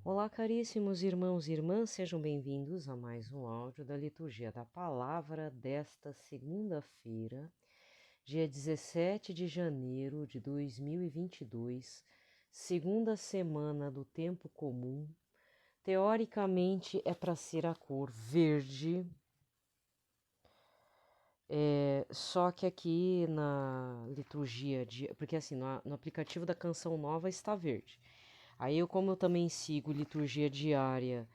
Olá, caríssimos irmãos e irmãs, sejam bem-vindos a mais um áudio da Liturgia da Palavra desta segunda-feira, dia 17 de janeiro de 2022, segunda semana do tempo comum. Teoricamente é para ser a cor verde, só que aqui na liturgia, porque assim, no aplicativo da Canção Nova está verde. Aí como eu também sigo liturgia diária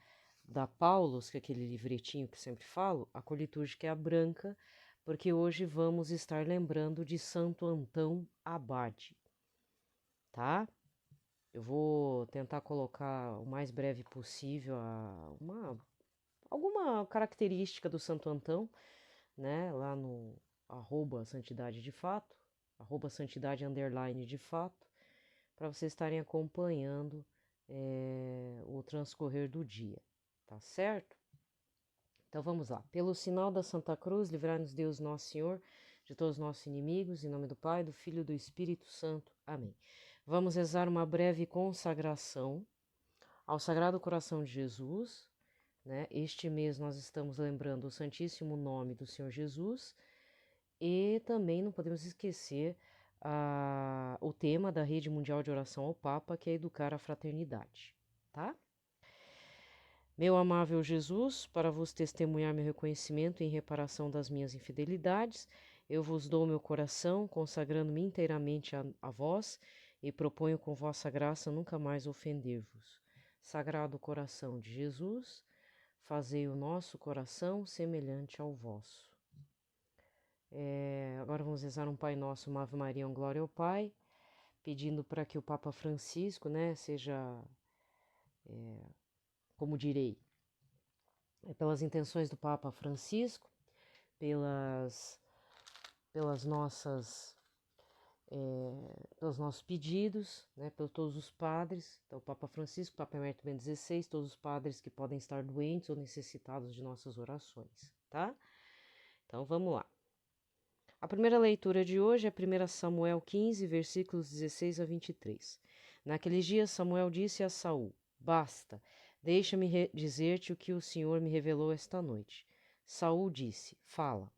da Paulus, que é aquele livretinho que eu sempre falo, a cor litúrgica é a branca, porque hoje vamos estar lembrando de Santo Antão Abade, tá? Eu vou tentar colocar o mais breve possível alguma característica do Santo Antão, né? Lá no @santidade de fato, @santidade underline de fato, para vocês estarem acompanhando o transcorrer do dia, tá certo? Então vamos lá. Pelo sinal da Santa Cruz, livrai-nos Deus Nosso Senhor de todos os nossos inimigos, em nome do Pai, do Filho e do Espírito Santo. Amém. Vamos rezar uma breve consagração ao Sagrado Coração de Jesus, né? Este mês nós estamos lembrando o Santíssimo Nome do Senhor Jesus e também não podemos esquecer o tema da Rede Mundial de Oração ao Papa, que é educar a fraternidade, tá? Meu amável Jesus, para vos testemunhar meu reconhecimento em reparação das minhas infidelidades, eu vos dou meu coração, consagrando-me inteiramente a vós, e proponho com vossa graça nunca mais ofender-vos. Sagrado coração de Jesus, fazei o nosso coração semelhante ao vosso. Agora vamos rezar um Pai Nosso, uma Ave Maria, um Glória ao Pai, pedindo para que o Papa Francisco, né, seja, como direi, pelas intenções do Papa Francisco, pelas nossas, pelos nossos pedidos, né, por todos os padres, então o Papa Francisco, o Papa Emérito Bento XVI, todos os padres que podem estar doentes ou necessitados de nossas orações, tá? Então vamos lá. A primeira leitura de hoje é 1 Samuel 15, versículos 16 a 23. Naqueles dias Samuel disse a Saul: Basta, deixa-me dizer-te o que o Senhor me revelou esta noite. Saul disse: Fala.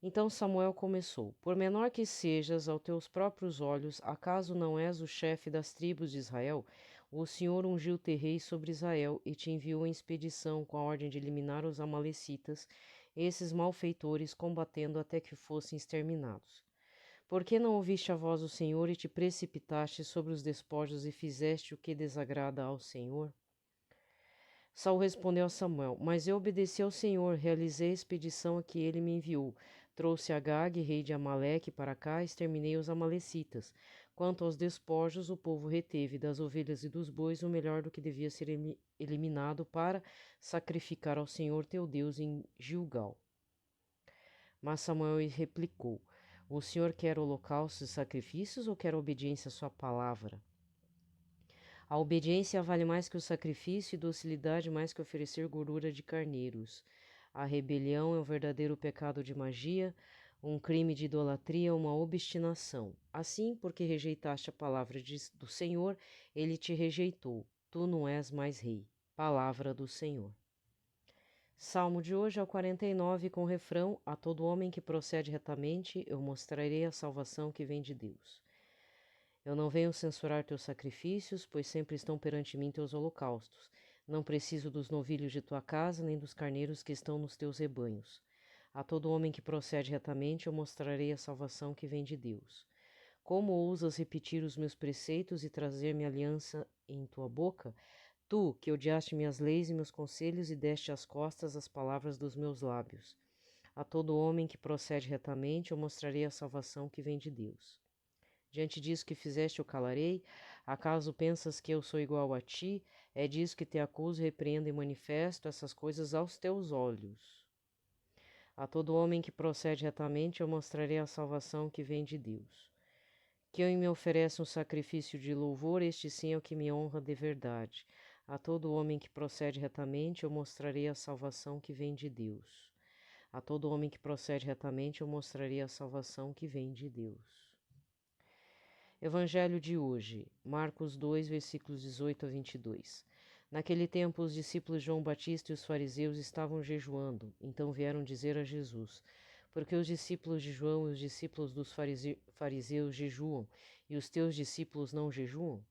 Então Samuel começou: Por menor que sejas aos teus próprios olhos, acaso não és o chefe das tribos de Israel? O Senhor ungiu-te rei sobre Israel e te enviou em expedição com a ordem de eliminar os amalecitas, esses malfeitores, combatendo até que fossem exterminados. Por que não ouviste a voz do Senhor e te precipitaste sobre os despojos e fizeste o que desagrada ao Senhor? Saul respondeu a Samuel: Mas eu obedeci ao Senhor, realizei a expedição a que ele me enviou. Trouxe Agag, rei de Amaleque, para cá e exterminei os amalecitas. Quanto aos despojos, o povo reteve das ovelhas e dos bois o melhor do que devia ser eliminado para sacrificar ao Senhor teu Deus em Gilgal. Mas Samuel replicou: O Senhor quer holocaustos e sacrifícios ou quer obediência à sua palavra? A obediência vale mais que o sacrifício e docilidade mais que oferecer gordura de carneiros. A rebelião é um verdadeiro pecado de magia, um crime de idolatria, uma obstinação. Assim, porque rejeitaste a palavra do Senhor, ele te rejeitou. Tu não és mais rei. Palavra do Senhor. Salmo de hoje é o 49, com o refrão: A todo homem que procede retamente, eu mostrarei a salvação que vem de Deus. Eu não venho censurar teus sacrifícios, pois sempre estão perante mim teus holocaustos. Não preciso dos novilhos de tua casa, nem dos carneiros que estão nos teus rebanhos. A todo homem que procede retamente, eu mostrarei a salvação que vem de Deus. Como ousas repetir os meus preceitos e trazer-me aliança em tua boca? Tu, que odiaste minhas leis e meus conselhos e deste às costas as palavras dos meus lábios. A todo homem que procede retamente, eu mostrarei a salvação que vem de Deus. Diante disso que fizeste, eu calarei. Acaso pensas que eu sou igual a ti? É disso que te acuso, repreendo e manifesto essas coisas aos teus olhos. A todo homem que procede retamente, eu mostrarei a salvação que vem de Deus. Quem me oferece um sacrifício de louvor, este sim é o que me honra de verdade. A todo homem que procede retamente, eu mostrarei a salvação que vem de Deus. A todo homem que procede retamente, eu mostrarei a salvação que vem de Deus. Evangelho de hoje, Marcos 2, versículos 18 a 22. Naquele tempo, os discípulos de João Batista e os fariseus estavam jejuando. Então vieram dizer a Jesus: Por que os discípulos de João e os discípulos dos fariseus jejuam, e os teus discípulos não jejuam?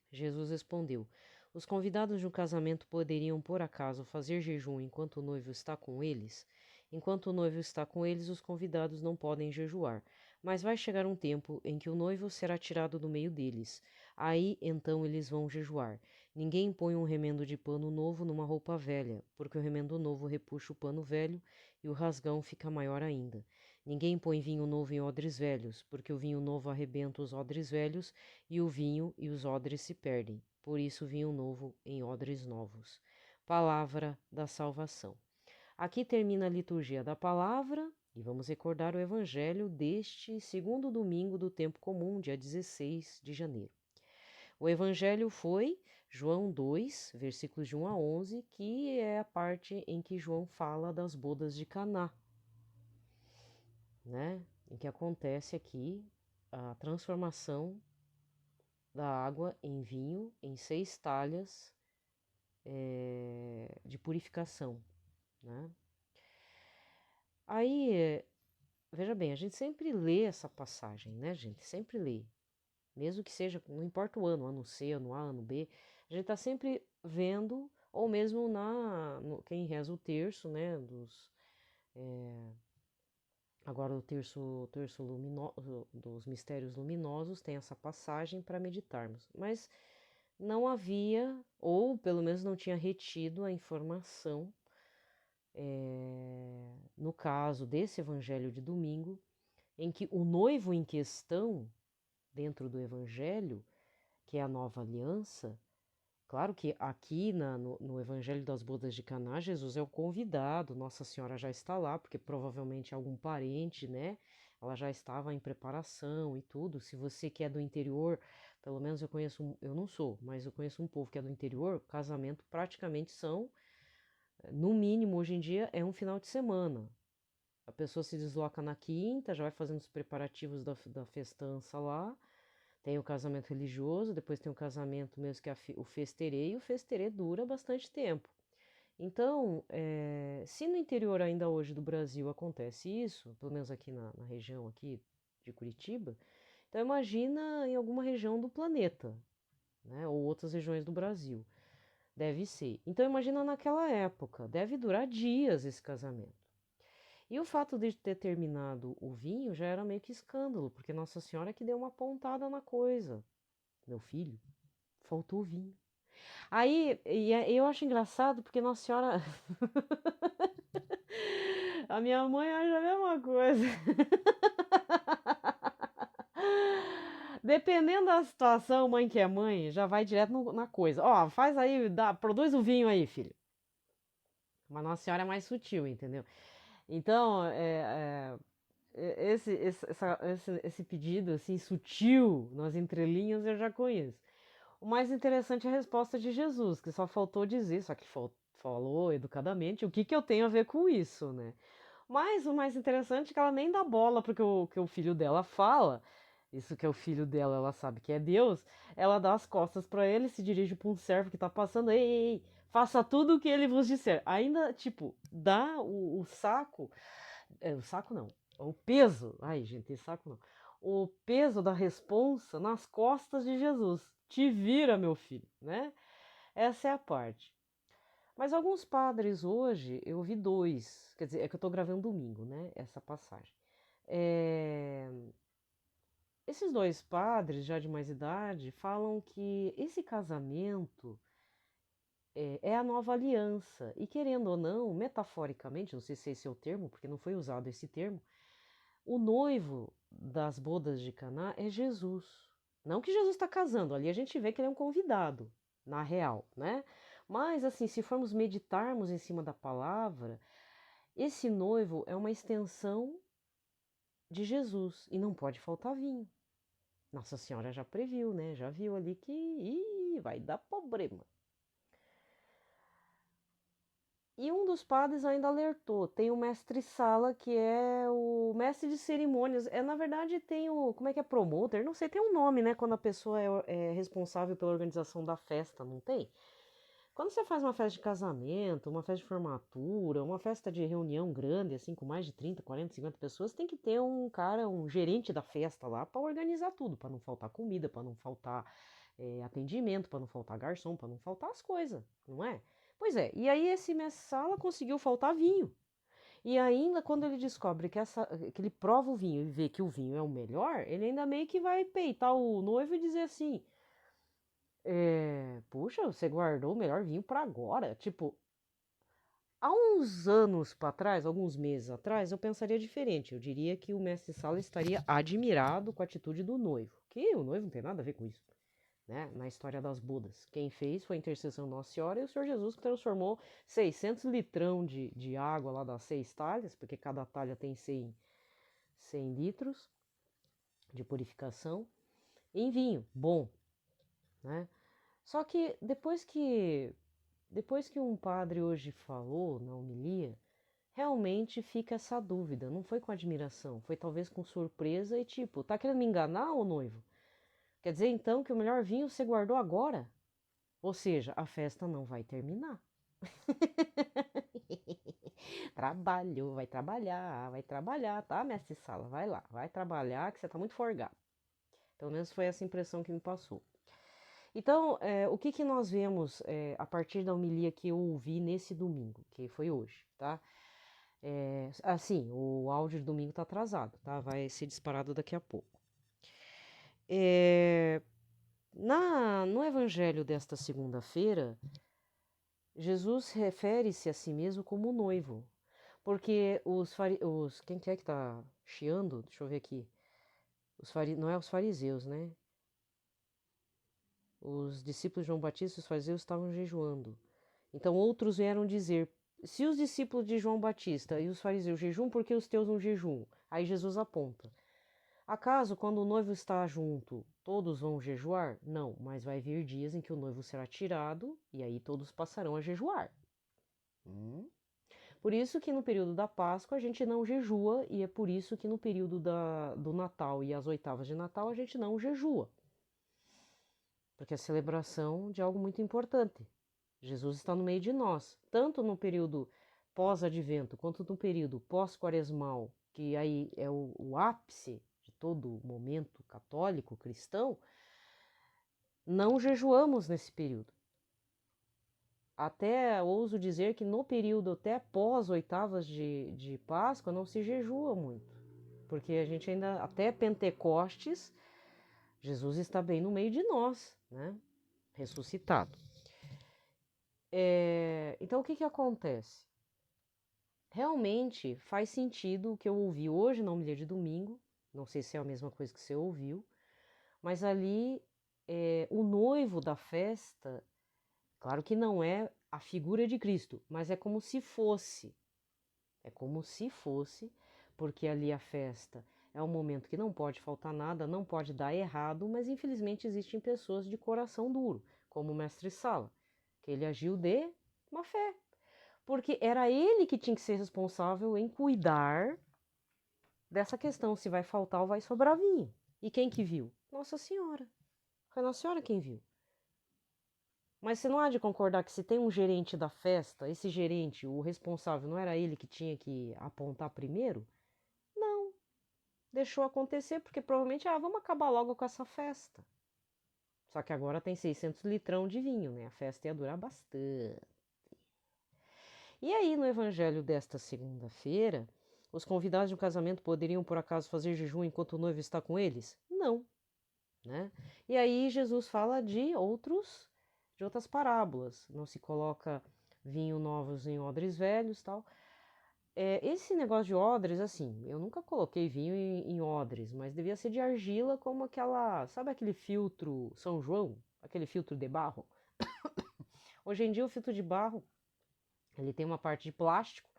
Jesus respondeu: Os convidados de um casamento poderiam, por acaso, fazer jejum enquanto o noivo está com eles? Enquanto o noivo está com eles, os convidados não podem jejuar. Mas vai chegar um tempo em que o noivo será tirado do meio deles. Aí, então, eles vão jejuar. Ninguém põe um remendo de pano novo numa roupa velha, porque o remendo novo repuxa o pano velho e o rasgão fica maior ainda. Ninguém põe vinho novo em odres velhos, porque o vinho novo arrebenta os odres velhos e o vinho e os odres se perdem. Por isso, vinho novo em odres novos. Palavra da salvação. Aqui termina a liturgia da palavra e vamos recordar o evangelho deste segundo domingo do tempo comum, dia 16 de janeiro. O evangelho foi João 2, versículos de 1 a 11, que é a parte em que João fala das bodas de Caná, né? Em que acontece aqui a transformação da água em vinho em 6 talhas de purificação, né? Aí, veja bem, a gente sempre lê essa passagem, né, gente? Sempre lê. Mesmo que seja, não importa o ano C, ano A, ano B, a gente tá sempre vendo, ou mesmo quem reza o terço, né, agora o terço dos mistérios luminosos tem essa passagem para meditarmos, mas não havia, ou pelo menos não tinha retido a informação, no caso desse evangelho de domingo, em que o noivo em questão, dentro do evangelho, que é a nova aliança, claro que aqui no evangelho das bodas de Caná, Jesus é o convidado, Nossa Senhora já está lá, porque provavelmente algum parente, né? Ela já estava em preparação e tudo. Se você que é do interior, pelo menos eu não sou, mas eu conheço um povo que é do interior, casamento praticamente são, no mínimo hoje em dia, é um final de semana. A pessoa se desloca na quinta, já vai fazendo os preparativos da festança lá. Tem o casamento religioso, depois tem o casamento mesmo que é o festerê, e o festerê dura bastante tempo. Então, se no interior ainda hoje do Brasil acontece isso, pelo menos aqui na região aqui de Curitiba, então imagina em alguma região do planeta, né, ou outras regiões do Brasil. Deve ser. Então imagina naquela época, deve durar dias esse casamento. E o fato de ter terminado o vinho já era meio que escândalo, porque Nossa Senhora que deu uma pontada na coisa. Meu filho, faltou o vinho. Aí, eu acho engraçado porque Nossa Senhora. A minha mãe acha a mesma coisa. Dependendo da situação, mãe que é mãe, já vai direto na coisa. Ó, faz aí, produz o vinho aí, filho. Mas Nossa Senhora é mais sutil, entendeu? Então, esse pedido assim sutil nas entrelinhas eu já conheço. O mais interessante é a resposta de Jesus, que só faltou dizer, só que falou educadamente, o que que eu tenho a ver com isso, né? Mas o mais interessante é que ela nem dá bola porque que o filho dela fala, isso que é o filho dela, ela sabe que é Deus, ela dá as costas para ele, se dirige para um servo que tá passando, ei, faça tudo o que ele vos disser. Ainda, tipo, dá o saco, o saco não, o peso, ai gente, esse saco não, o peso da responsa nas costas de Jesus. Te vira, meu filho, né? Essa é a parte. Mas alguns padres hoje, eu vi 2, quer dizer, é que eu tô gravando domingo, né? Essa passagem. É, Esses 2 padres, já de mais idade, falam que esse casamento é a nova aliança. E querendo ou não, metaforicamente, não sei se esse é o termo, porque não foi usado esse termo, o noivo das bodas de Caná é Jesus. Não que Jesus está casando, ali a gente vê que ele é um convidado, na real, né? Mas assim, se formos meditarmos em cima da palavra, esse noivo é uma extensão de Jesus e não pode faltar vinho. Nossa Senhora já previu, né? Já viu ali que vai dar problema. E um dos padres ainda alertou, tem o mestre Sala, que é o mestre de cerimônias. Na verdade, tem como é que é promoter? Não sei, tem um nome, né? Quando a pessoa é responsável pela organização da festa, não tem? Quando você faz uma festa de casamento, uma festa de formatura, uma festa de reunião grande, assim, com mais de 30, 40, 50 pessoas, tem que ter um cara, um gerente da festa lá para organizar tudo, para não faltar comida, para não faltar atendimento, para não faltar garçom, para não faltar as coisas, não é? Pois é, e aí esse mestre sala conseguiu faltar vinho. E ainda quando ele descobre que ele prova o vinho e vê que o vinho é o melhor, ele ainda meio que vai peitar o noivo e dizer assim: puxa, você guardou o melhor vinho para agora. Tipo, há uns anos para trás, alguns meses atrás, eu pensaria diferente. Eu diria que o mestre Sala estaria admirado com a atitude do noivo, que o noivo não tem nada a ver com isso, né? Na história das bodas. Quem fez foi a intercessão de Nossa Senhora e o Senhor Jesus que transformou 600 litrão de água lá das 6 talhas, porque cada talha tem 100 litros de purificação, em vinho bom, né? Só que depois que um padre hoje falou na homilia, realmente fica essa dúvida. Não foi com admiração, foi talvez com surpresa e tipo, tá querendo me enganar, ô noivo? Quer dizer então que o melhor vinho você guardou agora? Ou seja, a festa não vai terminar. Trabalhou, vai trabalhar, tá, mestre Sala? Vai lá, vai trabalhar que você tá muito forgado. Pelo menos foi essa impressão que me passou. Então, o que que nós vemos a partir da homilia que eu ouvi nesse domingo, que foi hoje, tá? Assim, o áudio de domingo tá atrasado, tá? Vai ser disparado daqui a pouco. No evangelho desta segunda-feira, Jesus refere-se a si mesmo como noivo, porque quem que é que tá chiando? Deixa eu ver aqui. Não é os fariseus, né? Os discípulos de João Batista, os fariseus, estavam jejuando. Então outros vieram dizer: se os discípulos de João Batista e os fariseus jejuam, por que os teus não jejuam? Aí Jesus aponta: acaso quando o noivo está junto, todos vão jejuar? Não, mas vai vir dias em que o noivo será tirado e aí todos passarão a jejuar. Por isso que no período da Páscoa a gente não jejua e é por isso que no período do Natal e as oitavas de Natal a gente não jejua. Porque é a celebração de algo muito importante. Jesus está no meio de nós, tanto no período pós-advento quanto no período pós-quaresmal, que aí é o ápice de todo o momento católico cristão. Não jejuamos nesse período. Até ouso dizer que no período até pós-oitavas de Páscoa não se jejua muito, porque a gente ainda, até Pentecostes, Jesus está bem no meio de nós, né? Ressuscitado. Então o que que acontece? Realmente faz sentido o que eu ouvi hoje na homilia de domingo, não sei se é a mesma coisa que você ouviu, mas ali o noivo da festa, claro que não é a figura de Cristo, mas é como se fosse, porque ali a festa é um momento que não pode faltar nada, não pode dar errado, mas infelizmente existem pessoas de coração duro, como o mestre Sala, que ele agiu de má fé, porque era ele que tinha que ser responsável em cuidar dessa questão, se vai faltar ou vai sobrar vinho. E quem que viu? Nossa Senhora. Foi Nossa Senhora quem viu. Mas você não há de concordar que se tem um gerente da festa, esse gerente, o responsável, não era ele que tinha que apontar primeiro? Não. Deixou acontecer porque provavelmente, vamos acabar logo com essa festa. Só que agora tem 600 litrão de vinho, né? A festa ia durar bastante. E aí, no evangelho desta segunda-feira, os convidados de um casamento poderiam, por acaso, fazer jejum enquanto o noivo está com eles? Não, né? E aí Jesus fala de outras parábolas. Não se coloca vinho novos em odres velhos, tal. Esse negócio de odres, assim, eu nunca coloquei vinho em odres, mas devia ser de argila, como sabe aquele filtro São João? Aquele filtro de barro? Hoje em dia o filtro de barro, ele tem uma parte de plástico,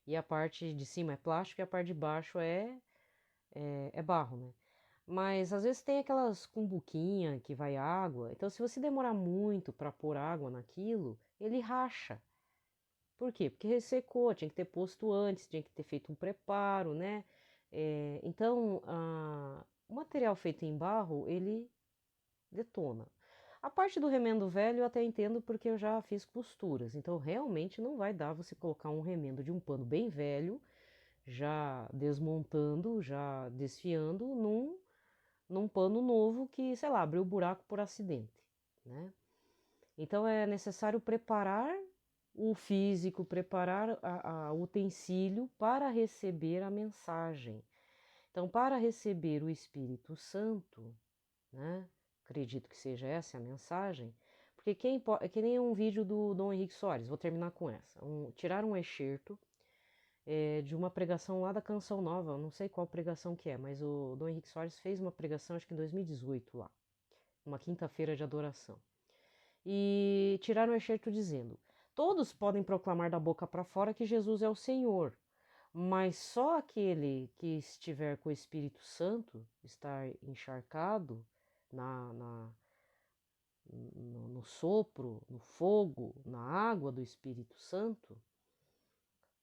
e a parte de cima é plástico e a parte de baixo é barro, né? Mas às vezes tem aquelas cumbuquinha que vai água, então se você demorar muito para pôr água naquilo, ele racha. Por quê? Porque ressecou, tinha que ter posto antes, tinha que ter feito um preparo, né? Então, o material feito em barro, ele detona. A parte do remendo velho eu até entendo porque eu já fiz costuras, então realmente não vai dar você colocar um remendo de um pano bem velho, já desmontando, já desfiando, num pano novo que, sei lá, abriu buraco por acidente, né? Então é necessário preparar o físico, preparar o utensílio para receber a mensagem. Então, para receber o Espírito Santo, né? Acredito que seja essa a mensagem, porque é que nem um vídeo do Dom Henrique Soares, vou terminar com essa. Tiraram um excerto de uma pregação lá da Canção Nova, não sei qual pregação que é, mas o Dom Henrique Soares fez uma pregação, acho que em 2018 lá, uma quinta-feira de adoração. E tiraram o excerto dizendo: todos podem proclamar da boca para fora que Jesus é o Senhor, mas só aquele que estiver com o Espírito Santo, estar encharcado no sopro, no fogo, na água do Espírito Santo,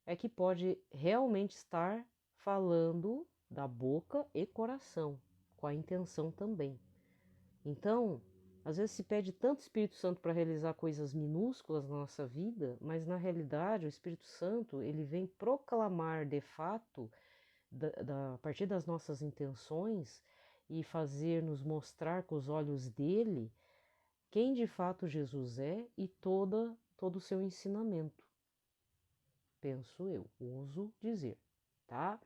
é que pode realmente estar falando da boca e coração, com a intenção também. Então, às vezes se pede tanto Espírito Santo para realizar coisas minúsculas na nossa vida, mas na realidade o Espírito Santo ele vem proclamar de fato, a partir das nossas intenções, e fazer nos mostrar com os olhos dele quem de fato Jesus é e todo o seu ensinamento. Penso eu, ouso dizer, tá?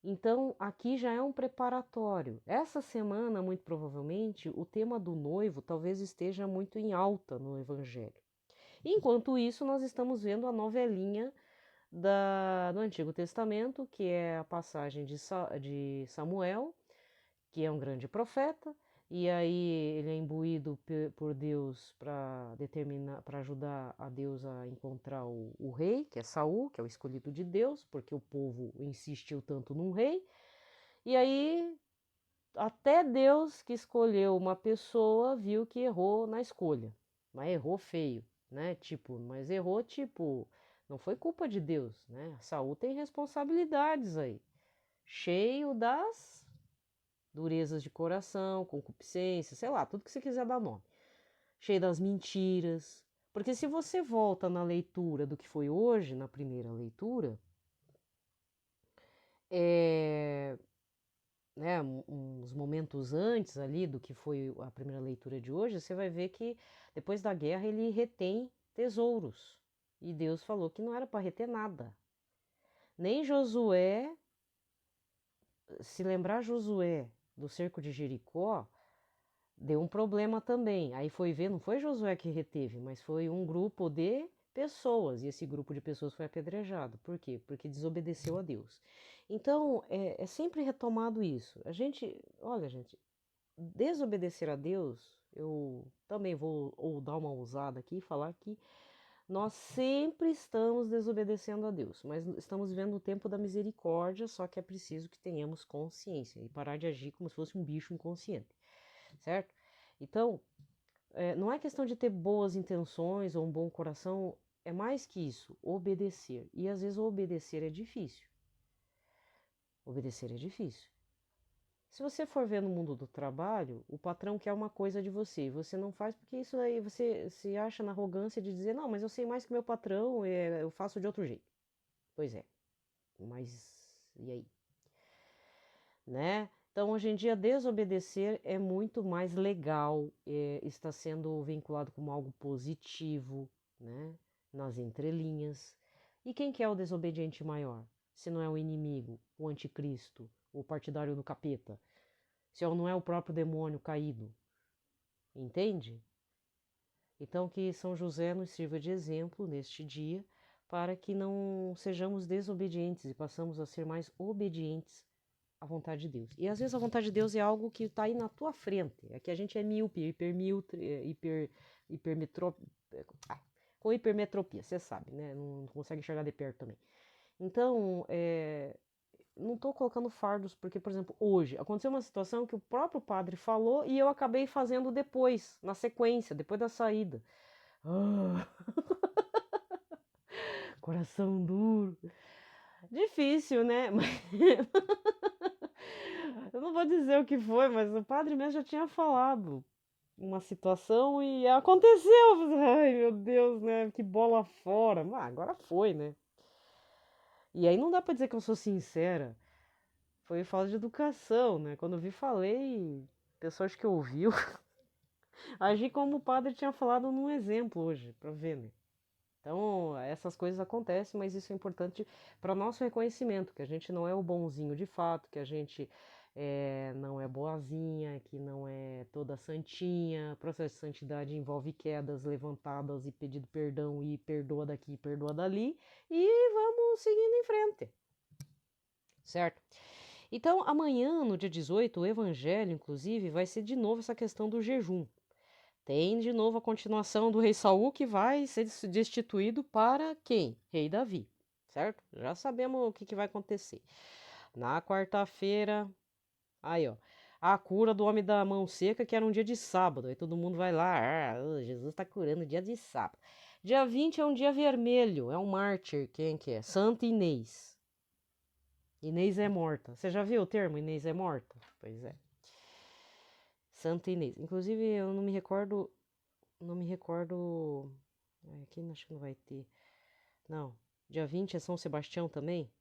Então, aqui já é um preparatório. Essa semana, muito provavelmente, o tema do noivo talvez esteja muito em alta no Evangelho. Enquanto isso, nós estamos vendo a novelinha do Antigo Testamento, que é a passagem de Samuel, que é um grande profeta, e aí ele é imbuído por Deus para ajudar a Deus a encontrar o rei, que é Saul, que é o escolhido de Deus, porque o povo insistiu tanto num rei. E aí até Deus que escolheu uma pessoa viu que errou na escolha, mas errou feio, né? Mas errou não foi culpa de Deus, né? Saul tem responsabilidades aí, cheio das durezas de coração, concupiscência, sei lá, tudo que você quiser dar nome. Cheio das mentiras. Porque se você volta na leitura do que foi hoje, na primeira leitura, né, uns momentos antes ali do que foi a primeira leitura de hoje, você vai ver que depois da guerra ele retém tesouros. E Deus falou que não era para reter nada. Nem Josué, se lembrar Josué do cerco de Jericó, deu um problema também. Aí foi ver, não foi Josué que reteve, mas foi um grupo de pessoas. E esse grupo de pessoas foi apedrejado. Por quê? Porque desobedeceu a Deus. Então, é sempre retomado isso. Olha, gente, desobedecer a Deus, eu também vou dar uma ousada aqui e falar que nós sempre estamos desobedecendo a Deus, mas estamos vivendo o tempo da misericórdia, só que é preciso que tenhamos consciência e parar de agir como se fosse um bicho inconsciente, certo? Então, não é questão de ter boas intenções ou um bom coração, é mais que isso, obedecer. E às vezes obedecer é difícil. Obedecer é difícil. Se você for ver no mundo do trabalho, o patrão quer uma coisa de você e você não faz porque isso aí você se acha na arrogância de dizer, não, mas eu sei mais que meu patrão, eu faço de outro jeito. Pois é, mas e aí? Né? Então, hoje em dia, desobedecer é muito mais legal, está sendo vinculado como algo positivo, né? Nas entrelinhas. E quem que é o desobediente maior? Se não é o inimigo, o anticristo, o partidário do capeta? Se não é o próprio demônio caído? Entende? Então, que São José nos sirva de exemplo neste dia, para que não sejamos desobedientes e passamos a ser mais obedientes a vontade de Deus. E às vezes a vontade de Deus é algo que está aí na tua frente. Aqui a gente é míope, com hipermetropia, você sabe, né? Não consegue enxergar de perto também. Então, não estou colocando fardos, porque, por exemplo, hoje aconteceu uma situação que o próprio padre falou e eu acabei fazendo depois, na sequência, depois da saída. Ah, coração duro. Difícil, né? Eu não vou dizer o que foi, mas o padre mesmo já tinha falado, uma situação e aconteceu. Ai, meu Deus, né? Que bola fora. Agora foi, né? E aí não dá pra dizer que eu sou sincera. Foi falta de educação, né? Quando eu vi, falei. Pessoas que ouviu. Agi como o padre tinha falado num exemplo hoje, pra ver, né? Então, essas coisas acontecem, mas isso é importante para nosso reconhecimento, que a gente não é o bonzinho de fato, que a gente não é boazinha, que não é toda santinha. O processo de santidade envolve quedas, levantadas e pedido perdão e perdoa daqui, perdoa dali, e vamos seguindo em frente, certo? Então, amanhã, no dia 18, o evangelho, inclusive, vai ser de novo essa questão do jejum. Tem de novo a continuação do rei Saul, que vai ser destituído para quem? Rei Davi, certo? Já sabemos o que vai acontecer. Na quarta-feira, aí ó, a cura do homem da mão seca, que era um dia de sábado. Aí todo mundo vai lá, Jesus está curando dia de sábado. Dia 20 é um dia vermelho, é um mártir, quem que é? Santa Inês. Inês é morta. Você já viu o termo Inês é morta? Pois é. Santa Inês. Inclusive, eu não me recordo. Não me recordo. Aqui acho que não vai ter. Não. Dia 20 é São Sebastião também?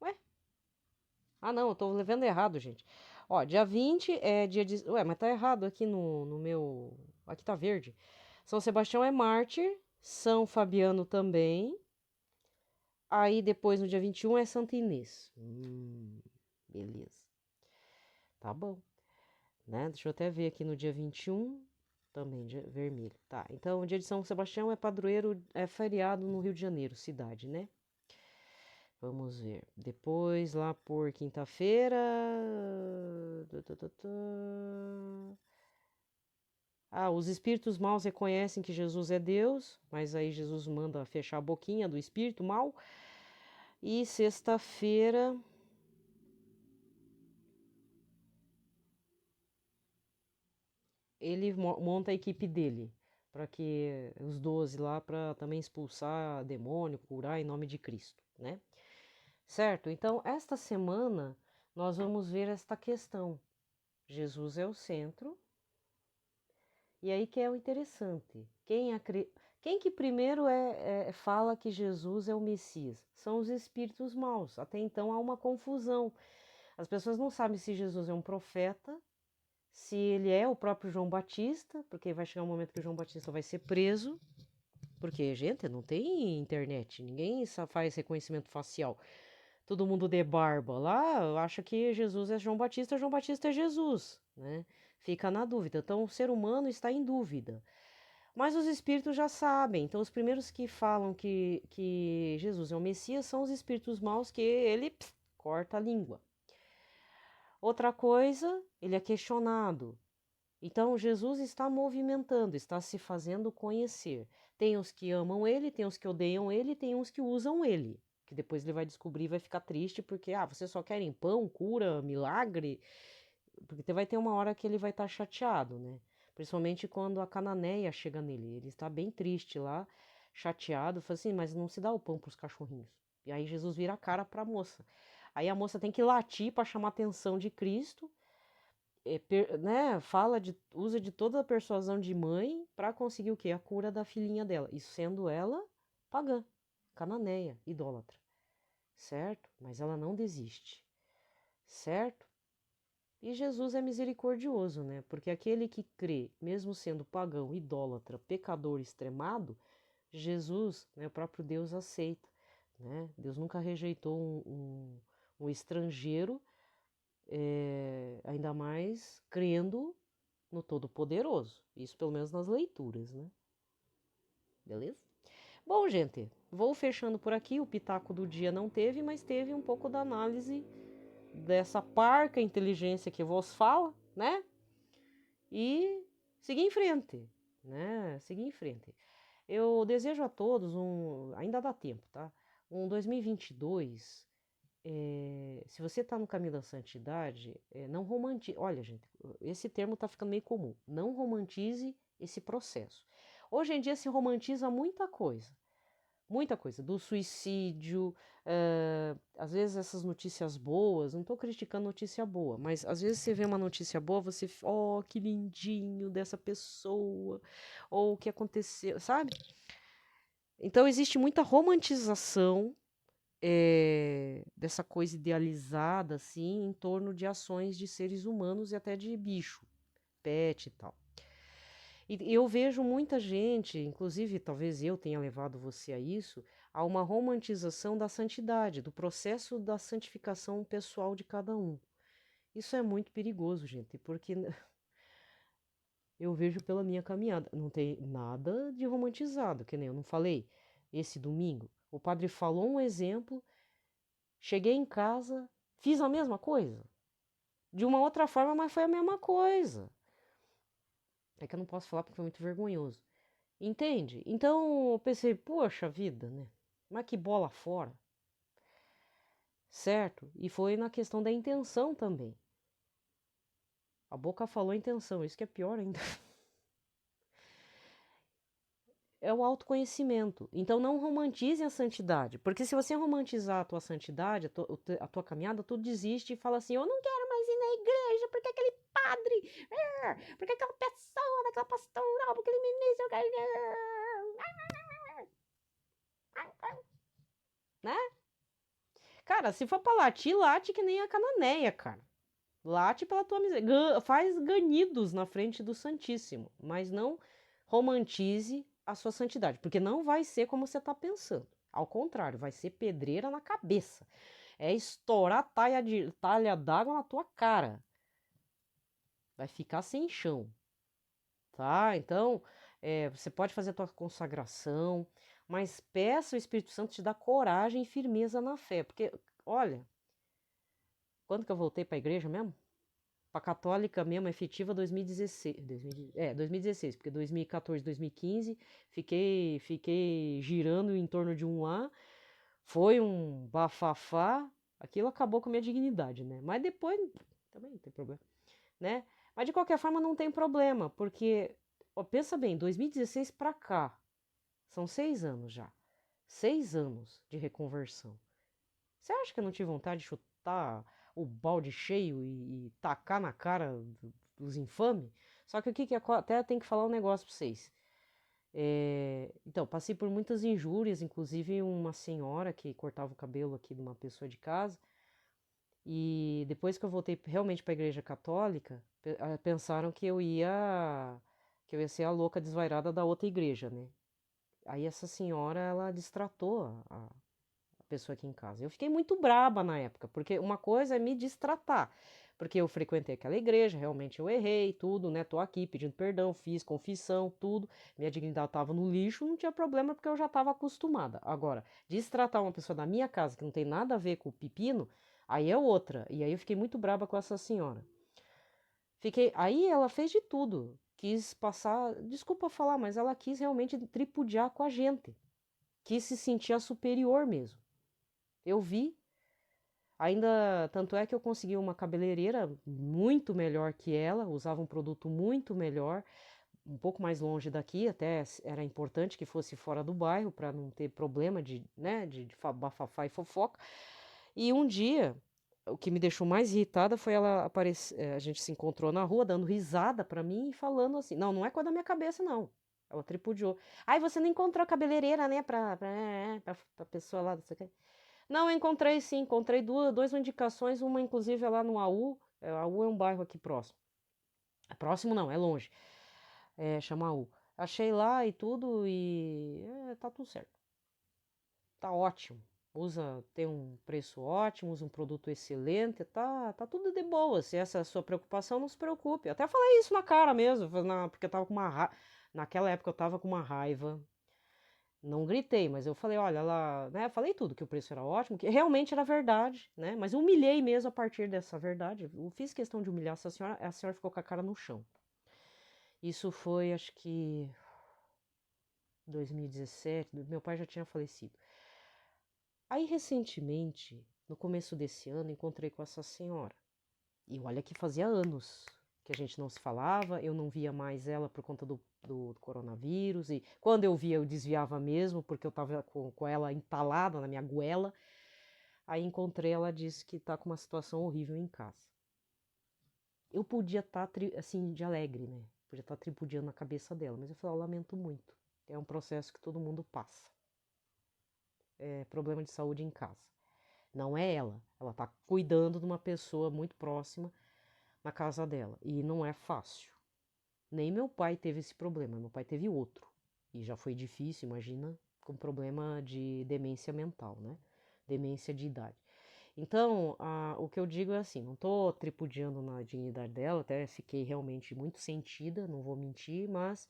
Ué? Ah, não, eu tô levando errado, gente. Ó, dia 20 é dia de. Ué, mas tá errado aqui no meu. Aqui tá verde. São Sebastião é mártir. São Fabiano também. Aí depois no dia 21 é Santa Inês. Beleza. Tá bom. Né? Deixa eu até ver aqui no dia 21. Também dia vermelho. Tá, então o dia de São Sebastião é padroeiro, é feriado no Rio de Janeiro, cidade, né? Vamos ver. Depois, lá por quinta-feira. Ah, os espíritos maus reconhecem que Jesus é Deus, mas aí Jesus manda fechar a boquinha do espírito mau. E sexta-feira. Ele monta a equipe dele, para que os 12 lá, para também expulsar demônio, curar em nome de Cristo, né? Certo? Então, esta semana nós vamos ver esta questão. Jesus é o centro. E aí que é o interessante. Quem que primeiro fala que Jesus é o Messias? São os espíritos maus. Até então há uma confusão. As pessoas não sabem se Jesus é um profeta, se ele é o próprio João Batista, porque vai chegar um momento que o João Batista vai ser preso, porque, gente, não tem internet, ninguém faz reconhecimento facial. Todo mundo de barba lá acha que Jesus é João Batista é Jesus, né? Fica na dúvida. Então, o ser humano está em dúvida. Mas os espíritos já sabem. Então, os primeiros que falam que Jesus é o Messias são os espíritos maus, que ele corta a língua. Outra coisa, ele é questionado. Então, Jesus está movimentando, está se fazendo conhecer. Tem os que amam ele, tem os que odeiam ele, tem uns que usam ele. Que depois ele vai descobrir e vai ficar triste porque, vocês só querem pão, cura, milagre. Porque vai ter uma hora que ele vai estar chateado, né? Principalmente quando a Cananeia chega nele. Ele está bem triste lá, chateado. Fala assim, mas não se dá o pão para os cachorrinhos. E aí Jesus vira a cara para a moça. Aí a moça tem que latir para chamar a atenção de Cristo, né? Usa de toda a persuasão de mãe para conseguir o quê? A cura da filhinha dela. Isso sendo ela pagã, cananeia, idólatra. Certo? Mas ela não desiste. Certo? E Jesus é misericordioso, né? Porque aquele que crê, mesmo sendo pagão, idólatra, pecador extremado, Jesus, né, o próprio Deus aceita, né? Deus nunca rejeitou um estrangeiro, ainda mais crendo no Todo-Poderoso. Isso pelo menos nas leituras, né? Beleza? Bom, gente, vou fechando por aqui. O pitaco do dia não teve, mas teve um pouco da análise dessa parca inteligência que vos fala, né? E seguir em frente, né? Seguir em frente. Eu desejo a todos ainda dá tempo, tá? Um 2022. Se você está no caminho da santidade, não romantize. Olha, gente, esse termo está ficando meio comum. Não romantize esse processo. Hoje em dia se romantiza muita coisa. muita coisa, do suicídio, às vezes essas notícias boas, não estou criticando notícia boa, mas às vezes você vê uma notícia boa, você, oh, que lindinho dessa pessoa, ou o que aconteceu, sabe? Então existe muita romantização dessa coisa idealizada, assim, em torno de ações de seres humanos e até de bicho, pet e tal. E eu vejo muita gente, inclusive talvez eu tenha levado você a isso, a uma romantização da santidade, do processo da santificação pessoal de cada um. Isso é muito perigoso, gente, porque eu vejo pela minha caminhada, não tem nada de romantizado, que nem eu não falei esse domingo. O padre falou um exemplo, cheguei em casa, fiz a mesma coisa. De uma outra forma, mas foi a mesma coisa. É que eu não posso falar porque foi muito vergonhoso. Entende? Então eu pensei, poxa vida, né? Mas que bola fora. Certo? E foi na questão da intenção também. A boca falou intenção, isso que é pior ainda. É o autoconhecimento. Então não romantize a santidade. Porque se você romantizar a tua santidade, a tua caminhada, tu desiste e fala assim: eu não quero mais ir na igreja, porque aquele padre, porque aquela pessoa, daquela pastoral, porque aquele ministro, eu quero. Né? Cara, se for pra latir, late que nem a Cananeia, cara. Late pela tua miséria. Faz ganidos na frente do Santíssimo, mas não romantize a sua santidade, porque não vai ser como você está pensando. Ao contrário, vai ser pedreira na cabeça. É estourar talha d'água na tua cara. Vai ficar sem chão, tá? Então, você pode fazer a tua consagração, mas peça o Espírito Santo te dar coragem e firmeza na fé, porque, olha, quando que eu voltei para a igreja mesmo? Para católica mesmo, efetiva 2016, 2016, porque 2014, 2015, fiquei girando em torno de um A, foi um bafafá, aquilo acabou com a minha dignidade, né? Mas depois, também não tem problema, né? Mas de qualquer forma não tem problema, porque, ó, pensa bem, 2016 para cá, são 6 anos já, 6 anos de reconversão. Você acha que eu não tive vontade de chutar o balde cheio e tacar na cara dos infames? Só que o que até tem que falar um negócio pra vocês. Então, passei por muitas injúrias, inclusive uma senhora que cortava o cabelo aqui de uma pessoa de casa. E depois que eu voltei realmente para a igreja católica, pensaram que eu ia ser a louca desvairada da outra igreja, né? Aí essa senhora, ela destratou a pessoa aqui em casa. Eu fiquei muito braba na época, porque uma coisa é me distratar, porque eu frequentei aquela igreja, realmente eu errei, tudo, né? Tô aqui pedindo perdão, fiz confissão, tudo. Minha dignidade tava no lixo, não tinha problema porque eu já estava acostumada. Agora, destratar uma pessoa da minha casa que não tem nada a ver com o pepino, aí é outra. E aí eu fiquei muito braba com essa senhora. Aí ela fez de tudo, quis passar, desculpa falar, mas ela quis realmente tripudiar com a gente, quis se sentir a superior mesmo. Eu vi, ainda, tanto é que eu consegui uma cabeleireira muito melhor que ela, usava um produto muito melhor, um pouco mais longe daqui, até era importante que fosse fora do bairro para não ter problema de bafafá e fofoca. E um dia, o que me deixou mais irritada foi ela aparecer, a gente se encontrou na rua dando risada para mim e falando assim: "Não, não é coisa da minha cabeça não". Ela tripudiou. Ai, você não encontrou a cabeleireira, né, pra pessoa lá, não sei o quê. Não, eu encontrei sim, encontrei duas indicações, uma inclusive é lá no AU. AU é um bairro aqui próximo. É próximo não, é longe. Chama AU. Achei lá e tudo e tá tudo certo. Tá ótimo. Tem um preço ótimo, usa um produto excelente, tá tudo de boa. Se essa é a sua preocupação, não se preocupe. Eu até falei isso na cara mesmo, porque eu tava com naquela época eu tava com uma raiva. Não gritei, mas eu falei, olha, ela, né, falei tudo, que o preço era ótimo, que realmente era verdade, né? Mas humilhei mesmo a partir dessa verdade. Eu fiz questão de humilhar essa senhora, a senhora ficou com a cara no chão. Isso foi, acho que 2017, meu pai já tinha falecido. Aí, recentemente, no começo desse ano, encontrei com essa senhora. E olha que fazia anos. que a gente não se falava, eu não via mais ela por conta do coronavírus, e quando eu via eu desviava mesmo, porque eu estava com ela entalada na minha goela. Aí encontrei, ela disse que tá com uma situação horrível em casa. Eu podia estar, assim, de alegre, né? Podia estar tripudiando na cabeça dela, mas eu falei, eu lamento muito. É um processo que todo mundo passa. É problema de saúde em casa. Não é ela. Ela tá cuidando de uma pessoa muito próxima na casa dela. E não é fácil. Nem meu pai teve esse problema. Meu pai teve outro. E já foi difícil, imagina, com problema de demência mental, né? Demência de idade. Então, o que eu digo é assim, não estou tripudiando na dignidade dela, até fiquei realmente muito sentida, não vou mentir, mas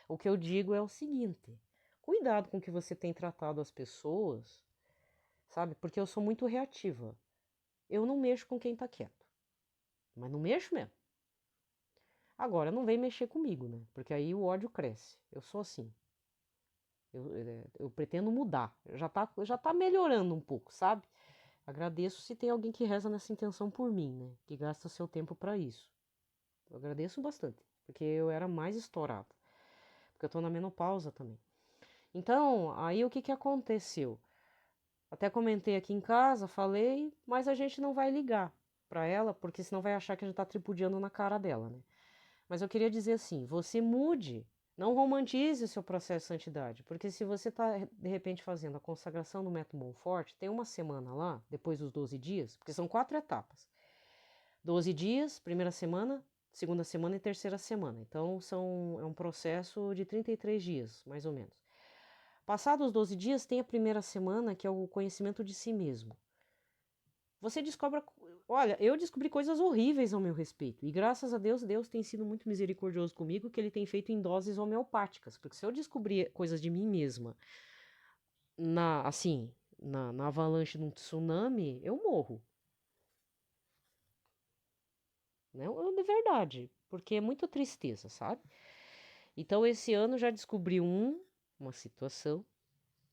o que eu digo é o seguinte: cuidado com o que você tem tratado as pessoas, sabe? Porque eu sou muito reativa. Eu não mexo com quem tá quieto, mas não mexo mesmo. Agora, não vem mexer comigo, né? Porque aí o ódio cresce. Eu sou assim. Eu pretendo mudar. Já tá melhorando um pouco, sabe? Agradeço se tem alguém que reza nessa intenção por mim, né? Que gasta seu tempo para isso. Eu agradeço bastante, porque eu era mais estourada. Porque eu tô na menopausa também. Então, aí o que aconteceu? Até comentei aqui em casa, falei, mas a gente não vai ligar para ela, porque senão vai achar que a gente tá tripudiando na cara dela, né? Mas eu queria dizer assim, você mude, não romantize o seu processo de santidade, porque se você está, de repente, fazendo a consagração do método Monfort, tem uma semana lá, depois dos 12 dias, porque são 4 etapas. 12 dias, primeira semana, segunda semana e terceira semana. Então, é um processo de 33 dias, mais ou menos. Passados os 12 dias, tem a primeira semana, que é o conhecimento de si mesmo. Você descobre, olha, eu descobri coisas horríveis ao meu respeito. E graças a Deus, Deus tem sido muito misericordioso comigo, que ele tem feito em doses homeopáticas. Porque se eu descobrir coisas de mim mesma, na avalanche de um tsunami, eu morro. Né? De verdade, porque é muita tristeza, sabe? Então, esse ano já descobri uma situação,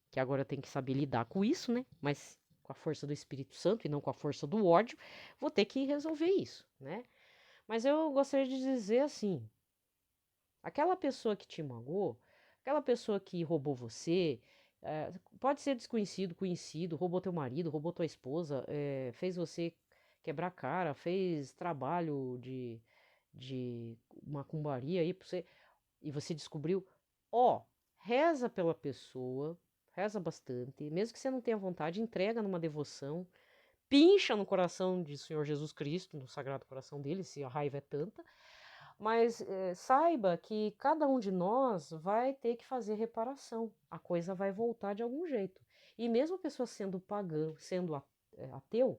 que agora tem que saber lidar com isso, né? Mas com a força do Espírito Santo e não com a força do ódio, vou ter que resolver isso, né? Mas eu gostaria de dizer assim, aquela pessoa que te magoou, aquela pessoa que roubou você, pode ser desconhecido, conhecido, roubou teu marido, roubou tua esposa, fez você quebrar a cara, fez trabalho de macumbaria aí pra você, e você descobriu, reza pela pessoa, reza bastante, mesmo que você não tenha vontade, entrega numa devoção, pincha no coração de Senhor Jesus Cristo, no Sagrado Coração dele, se a raiva é tanta, mas saiba que cada um de nós vai ter que fazer reparação, a coisa vai voltar de algum jeito. E mesmo a pessoa sendo pagã, sendo ateu,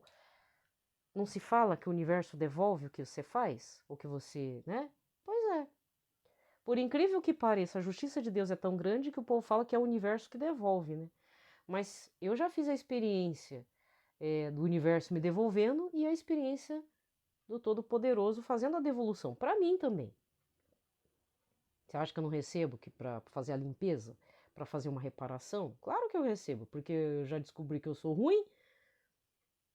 não se fala que o universo devolve o que você faz? O que você, né? Pois é. Por incrível que pareça, a justiça de Deus é tão grande que o povo fala que é o universo que devolve, né? Mas eu já fiz a experiência do universo me devolvendo e a experiência do Todo-Poderoso fazendo a devolução. Para mim também. Você acha que eu não recebo para fazer a limpeza? Para fazer uma reparação? Claro que eu recebo, porque eu já descobri que eu sou ruim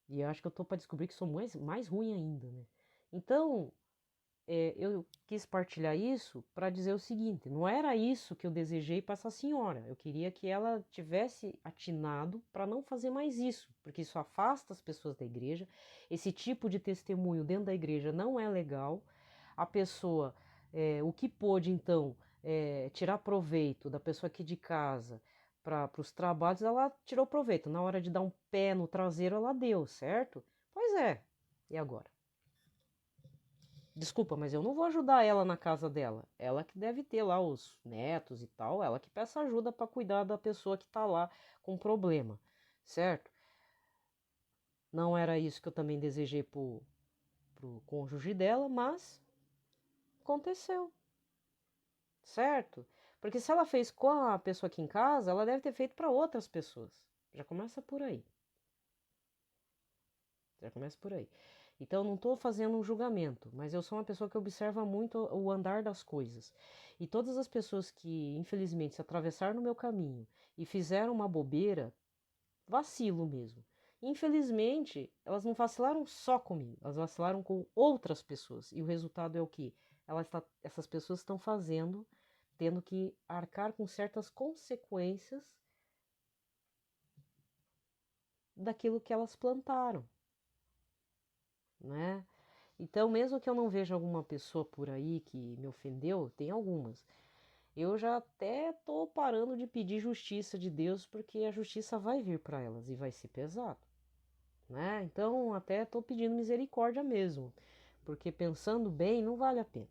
e eu acho que eu tô para descobrir que sou mais ruim ainda, né? Então, eu quis partilhar isso para dizer o seguinte: não era isso que eu desejei para essa senhora. Eu queria que ela tivesse atinado para não fazer mais isso, porque isso afasta as pessoas da igreja. Esse tipo de testemunho dentro da igreja não é legal. A pessoa, o que pôde então tirar proveito da pessoa aqui de casa para os trabalhos, ela tirou proveito. Na hora de dar um pé no traseiro, ela deu, certo? Pois é. E agora? Desculpa, mas eu não vou ajudar ela na casa dela. Ela que deve ter lá os netos e tal, ela que peça ajuda para cuidar da pessoa que tá lá com problema, certo? Não era isso que eu também desejei pro cônjuge dela, mas aconteceu, certo? Porque se ela fez com a pessoa aqui em casa, ela deve ter feito para outras pessoas. Já começa por aí. Já começa por aí. Então, eu não estou fazendo um julgamento, mas eu sou uma pessoa que observa muito o andar das coisas. E todas as pessoas que, infelizmente, se atravessaram no meu caminho e fizeram uma bobeira, vacilo mesmo. infelizmente, elas não vacilaram só comigo, elas vacilaram com outras pessoas. E o resultado é o quê? Essas pessoas estão tendo que arcar com certas consequências daquilo que elas plantaram, né? Então, mesmo que eu não veja alguma pessoa por aí que me ofendeu, tem algumas. Eu já até tô parando de pedir justiça de Deus, porque a justiça vai vir para elas e vai ser pesado, né? Então, até tô pedindo misericórdia mesmo, porque pensando bem, não vale a pena.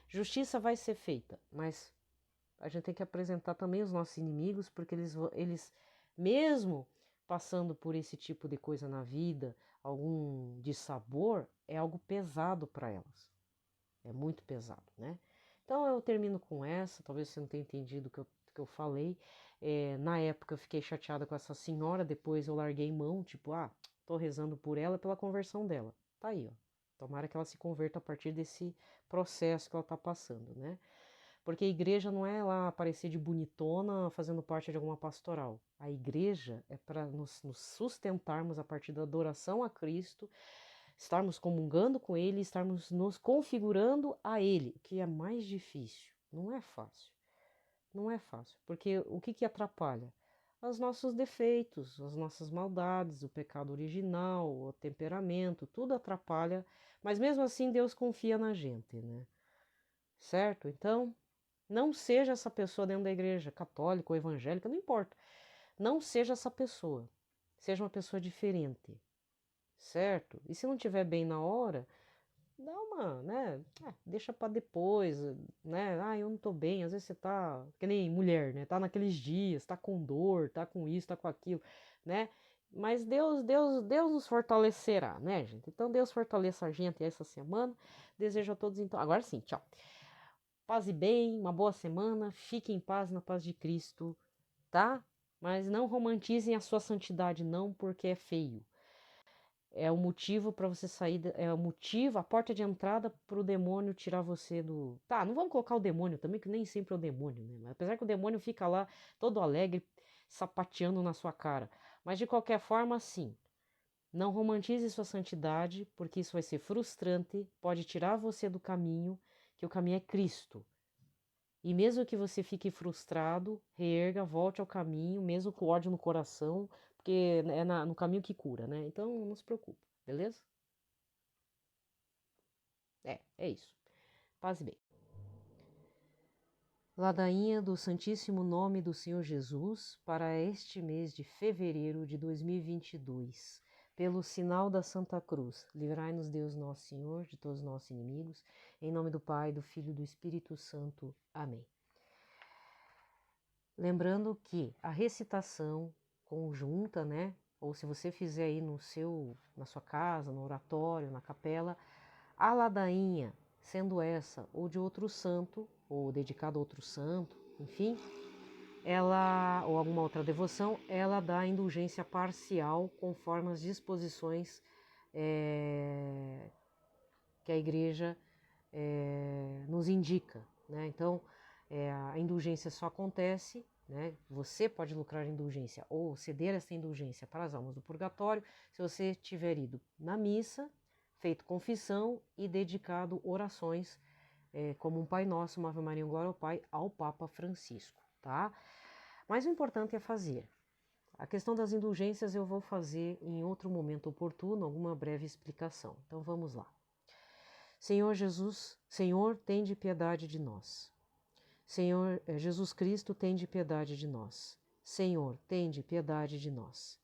Justiça vai ser feita, mas a gente tem que apresentar também os nossos inimigos, porque eles mesmo passando por esse tipo de coisa na vida, algum dissabor, é algo pesado para elas. É muito pesado, né? Então eu termino com essa, talvez você não tenha entendido o que eu falei. Na época eu fiquei chateada com essa senhora, depois eu larguei mão, tipo, tô rezando por ela, pela conversão dela. Tá aí, ó. Tomara que ela se converta a partir desse processo que ela tá passando, né? Porque a igreja não é lá aparecer de bonitona fazendo parte de alguma pastoral. A igreja é para nos sustentarmos a partir da adoração a Cristo, estarmos comungando com Ele, estarmos nos configurando a Ele, que é mais difícil. Não é fácil. Não é fácil. Porque o que atrapalha? Os nossos defeitos, as nossas maldades, o pecado original, o temperamento, tudo atrapalha. Mas mesmo assim Deus confia na gente, né? Certo? Então, não seja essa pessoa dentro da igreja, católica ou evangélica, não importa. Não seja essa pessoa. Seja uma pessoa diferente, certo? E se não estiver bem na hora, dá uma, né? Deixa para depois, né? Eu não tô bem. Às vezes você tá, que nem mulher, né? Tá naqueles dias, tá com dor, tá com isso, tá com aquilo, né? Mas Deus nos fortalecerá, né, gente? Então Deus fortaleça a gente essa semana. Desejo a todos então. Agora sim, tchau. Paz e bem, uma boa semana, fiquem em paz na paz de Cristo, tá? Mas não romantizem a sua santidade não, porque é feio. É o motivo para você sair, é o motivo, a porta de entrada para o demônio tirar você do... Tá, não vamos colocar o demônio também, que nem sempre é o demônio, né? Mas apesar que o demônio fica lá todo alegre, sapateando na sua cara. Mas de qualquer forma, sim, não romantize sua santidade, porque isso vai ser frustrante, pode tirar você do caminho, que o caminho é Cristo. E mesmo que você fique frustrado, reerga, volte ao caminho, mesmo com ódio no coração, porque é no caminho que cura, né? Então não se preocupe, beleza? É isso. Paz e bem. Ladainha do Santíssimo Nome do Senhor Jesus para este mês de fevereiro de 2022. Pelo sinal da Santa Cruz, livrai-nos Deus Nosso Senhor de todos os nossos inimigos. Em nome do Pai, do Filho e do Espírito Santo. Amém. Lembrando que a recitação conjunta, né? Ou se você fizer aí na sua casa, no oratório, na capela, a ladainha, sendo essa ou de outro santo, ou dedicada a outro santo, enfim, ela, ou alguma outra devoção, ela dá indulgência parcial conforme as disposições que a igreja nos indica, né? Então, a indulgência só acontece, né? Você pode lucrar indulgência ou ceder essa indulgência para as almas do purgatório se você tiver ido na missa, feito confissão e dedicado orações como um Pai Nosso, uma Ave Maria, um Glória ao Pai, ao Papa Francisco, tá? Mas o importante é fazer. A questão das indulgências eu vou fazer em outro momento oportuno, alguma breve explicação. Então vamos lá. Senhor Jesus, Senhor, tende piedade de nós. Senhor Jesus Cristo, tende piedade de nós. Senhor, tende piedade de nós.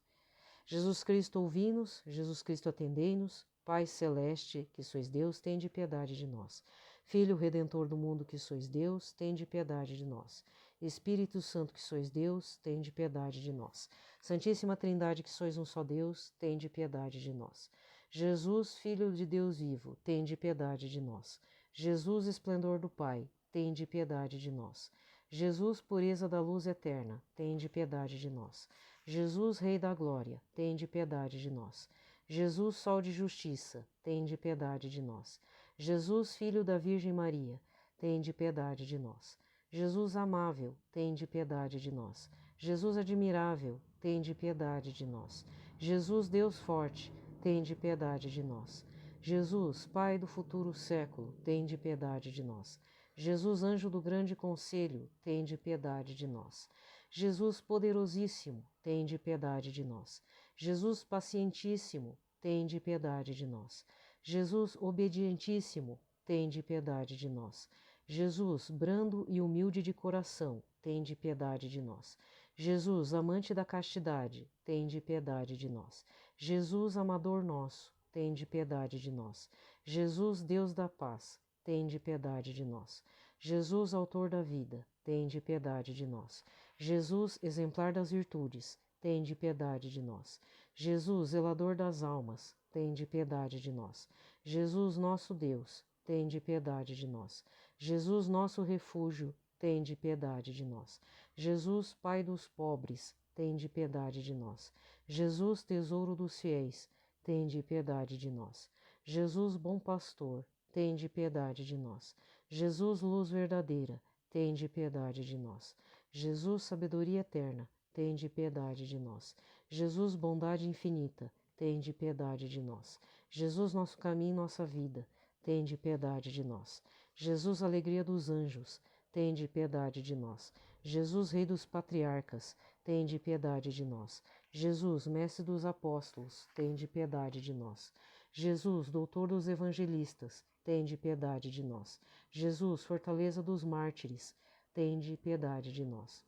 Jesus Cristo, ouvi-nos. Jesus Cristo, atendei-nos. Pai Celeste, que sois Deus, tende piedade de nós. Filho Redentor do mundo, que sois Deus, tende piedade de nós. Espírito Santo, que sois Deus, tende piedade de nós. Santíssima Trindade, que sois um só Deus, tende piedade de nós. Jesus, Filho de Deus vivo, tende piedade de nós. Jesus, esplendor do Pai, tende piedade de nós. Jesus, pureza da luz eterna, tende piedade de nós. Jesus, Rei da Glória, tende piedade de nós. Jesus, Sol de Justiça, tende piedade de nós. Jesus, Filho da Virgem Maria, tende piedade de nós. Jesus amável, tende piedade de nós. Jesus admirável, tende piedade de nós. Jesus, Deus forte, tende piedade de nós. Jesus, Pai do futuro século, tende piedade de nós. Jesus, anjo do grande conselho, tende piedade de nós. Jesus poderosíssimo, tende piedade de nós. Jesus pacientíssimo, tende piedade de nós. Jesus obedientíssimo, tende piedade de nós. Jesus, brando e humilde de coração, tende piedade de nós. Jesus, amante da castidade, tende piedade de nós. Jesus, amador nosso, tende piedade de nós. Jesus, Deus da paz, tende piedade de nós. Jesus, autor da vida, tende piedade de nós. Jesus, exemplar das virtudes, tende piedade de nós. Jesus, zelador das almas, tende piedade de nós. Jesus, nosso Deus, tende piedade de nós. Jesus, nosso refúgio, tende piedade de nós. Jesus, Pai dos pobres, tende piedade de nós. Jesus, tesouro dos fiéis, tende piedade de nós. Jesus, bom pastor, tende piedade de nós. Jesus, luz verdadeira, tende piedade de nós. Jesus, sabedoria eterna, tende piedade de nós. Jesus, bondade infinita, tende piedade de nós. Jesus, nosso caminho e nossa vida, tende piedade de nós. Jesus, alegria dos anjos, tende piedade de nós. Jesus, Rei dos patriarcas, tende piedade de nós. Jesus, Mestre dos apóstolos, tende piedade de nós. Jesus, Doutor dos evangelistas, tende piedade de nós. Jesus, fortaleza dos mártires, tende piedade de nós.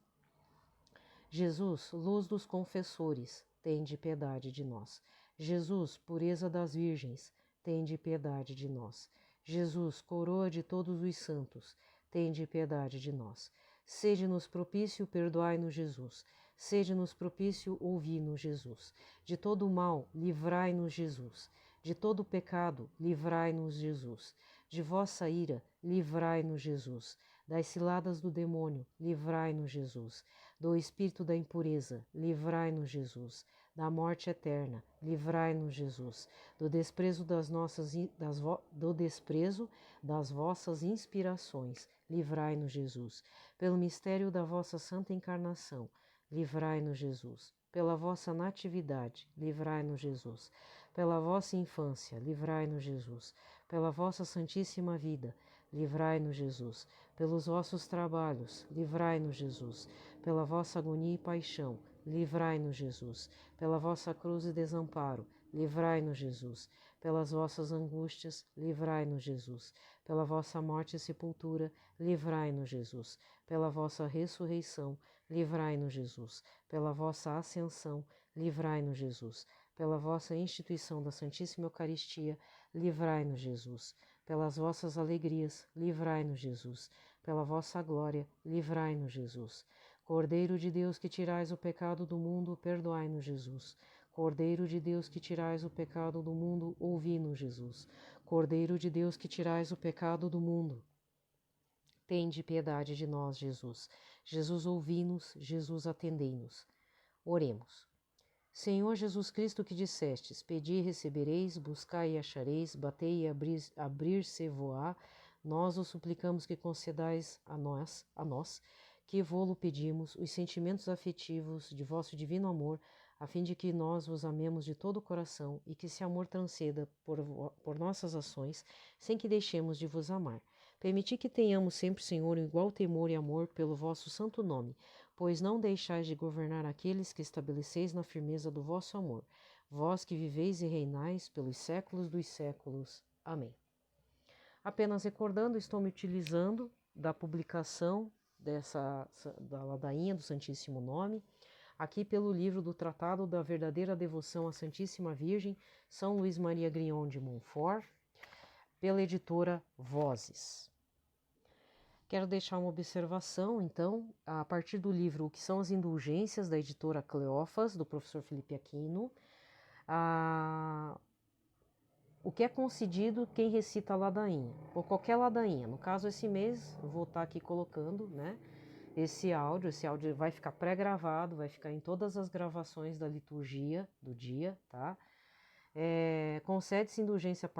Jesus, luz dos confessores, tende piedade de nós. Jesus, pureza das virgens, tende piedade de nós. Jesus, coroa de todos os santos, tende piedade de nós. Sede-nos propício, perdoai-nos, Jesus. Sede-nos propício, ouvi-nos, Jesus. De todo o mal, livrai-nos, Jesus. De todo o pecado, livrai-nos, Jesus. De vossa ira, livrai-nos, Jesus. Das ciladas do demônio, livrai-nos, Jesus. Do espírito da impureza, livrai-nos, Jesus. Da morte eterna, livrai-nos, Jesus. Do desprezo das vossas inspirações, livrai-nos, Jesus. Pelo mistério da vossa santa encarnação, livrai-nos, Jesus. Pela vossa natividade, livrai-nos, Jesus. Pela vossa infância, livrai-nos, Jesus. Pela vossa santíssima vida, livrai-nos, Jesus. Pelos vossos trabalhos, livrai-nos, Jesus. Pela vossa agonia e paixão, livrai-nos, Jesus. Pela vossa cruz e desamparo, livrai-nos, Jesus. Pelas vossas angústias, livrai-nos, Jesus. Pela vossa morte e sepultura, livrai-nos, Jesus. Pela vossa ressurreição, livrai-nos, Jesus. Pela vossa ascensão, livrai-nos, Jesus. Pela vossa instituição da Santíssima Eucaristia, livrai-nos, Jesus. Pelas vossas alegrias, livrai-nos, Jesus. Pela vossa glória, livrai-nos, Jesus. Cordeiro de Deus que tirais o pecado do mundo, perdoai-nos, Jesus. Cordeiro de Deus que tirais o pecado do mundo, ouvi-nos, Jesus. Cordeiro de Deus que tirais o pecado do mundo, tende piedade de nós, Jesus. Jesus, ouvi-nos, Jesus, atendei-nos. Oremos. Senhor Jesus Cristo, que dissestes, pedi e recebereis, buscai e achareis, batei e abrir-se-voá, nós os suplicamos que concedais a nós, que vô-lo pedimos, os sentimentos afetivos de vosso divino amor, a fim de que nós vos amemos de todo o coração e que esse amor transcenda por nossas ações, sem que deixemos de vos amar. Permiti que tenhamos sempre, Senhor, um igual temor e amor pelo vosso santo nome, pois não deixais de governar aqueles que estabeleceis na firmeza do vosso amor, vós que viveis e reinais pelos séculos dos séculos. Amém. Apenas recordando, estou me utilizando da publicação da ladainha do Santíssimo Nome, aqui pelo livro do Tratado da Verdadeira Devoção à Santíssima Virgem, São Luís Maria Grignon de Montfort, pela editora Vozes. Quero deixar uma observação, então, a partir do livro O que são as indulgências, da editora Cleófas, do professor Felipe Aquino, o que é concedido quem recita a ladainha, ou qualquer ladainha. No caso, esse mês, eu vou estar aqui colocando, né, esse áudio vai ficar pré-gravado, vai ficar em todas as gravações da liturgia do dia, tá? Concede-se indulgência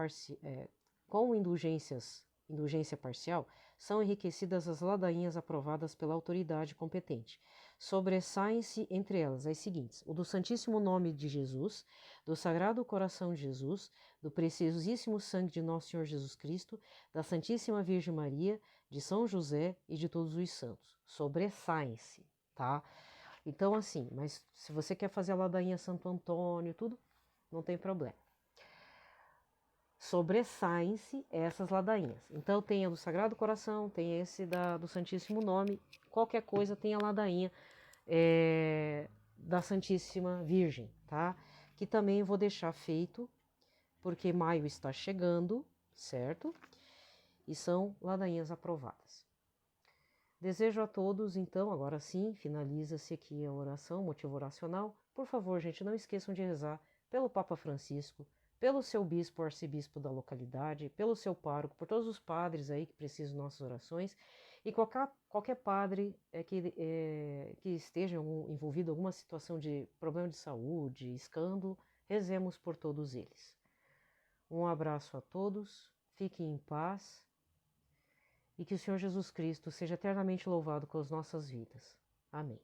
com indulgências indulgência parcial, são enriquecidas as ladainhas aprovadas pela autoridade competente. Sobressaem-se entre elas as seguintes: o do Santíssimo Nome de Jesus, do Sagrado Coração de Jesus, do Preciosíssimo Sangue de Nosso Senhor Jesus Cristo, da Santíssima Virgem Maria, de São José e de todos os santos. Sobressaem-se, tá? Então, assim, mas se você quer fazer a ladainha Santo Antônio, tudo, não tem problema. Sobressaem-se essas ladainhas. Então, tem a do Sagrado Coração, tem esse do Santíssimo Nome, qualquer coisa tem a ladainha da Santíssima Virgem, tá? Que também vou deixar feito, porque maio está chegando, certo? E são ladainhas aprovadas. Desejo a todos, então, agora sim, finaliza-se aqui a oração, motivo oracional. Por favor, gente, não esqueçam de rezar pelo Papa Francisco, pelo seu bispo, arcebispo da localidade, pelo seu pároco, por todos os padres aí que precisam de nossas orações e qualquer padre que esteja envolvido em alguma situação de problema de saúde, escândalo, rezemos por todos eles. Um abraço a todos, fiquem em paz e que o Senhor Jesus Cristo seja eternamente louvado com as nossas vidas. Amém.